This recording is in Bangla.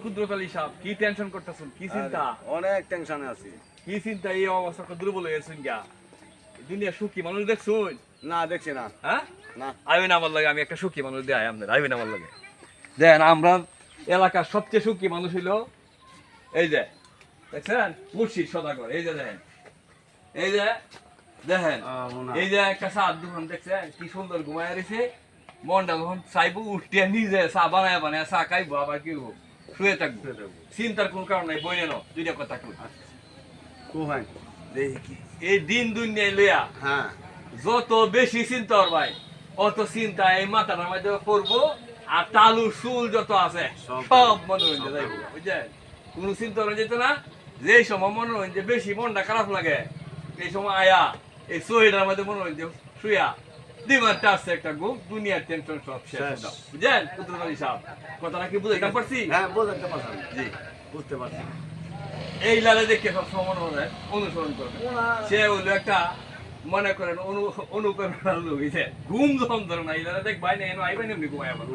ক্ষুদ্রকালী সাপ কি টেনশন করতেছেন? কি চিন্তা? অনেক টেনশনে আছি। কি চিন্তা? এই অবস্থা দুর্বল হয়ে গেছেন গা। দুনিয়া সুখী মানুষ দেখছুন? না দেখছি না। হ্যাঁ, না আইবেন আমার লাগে, আমি একটা সুখী মানুষ দেয় আপনার, আইবেন আমার লাগে। দেখেন আমরা এলাকার সবচেয়ে সুখী মানুষ হইল এই যে দেখছেন মুর্শিদ সদাগর। এই যে দেখেন, এই যে দেখেন, এই যে একটা চার দোকান দেখছেন কি সুন্দর ঘুমায় রয়েছে। মনটা যখন চাইবো উঠিয়ে নিজে চা বানায় বানায় চা খাইবো, আবার কি হবো শুয়ে থাকবো। চিন্তার কোন কারণ নাই। বই নেন দুইটা কথা কই। কোহাই এই দিন দুনিয়ায় লইয়া হ্যাঁ যত বেশি চিন্তা ভাই অত চিন্তা এই মাথার মধ্যে পড়বো। আর তালু চুল যত আছে সব মনোরঞ্জন যাইব, বুঝছেন? কোনো চিন্তা করা যেত না। যে সময় মনোরঞ্জন বেশি মনটা খারাপ লাগে এই সময় আয়া এই সোয়েটার মধ্যে মনোরঞ্জন শুয়া দিমারটা আসছে একটা ঘুম, দুনিয়ার টেনশন সব শেষ। বুঝছেন পুত্রকালী সাহেব কথাটা কি বুঝাইতে পারছি? হ্যাঁ বুঝতে পারছি। জি বুঝতে পারছি। এই লালে দেখে সব সময় অনুসরণ করবে। সে হইলো একটা মনে করেন অনুপ্রেরণার লোক। ঘুম যখন ধরে না এই লালে দেখ ভাই না আইবেন এমনি ঘুমাই আবার।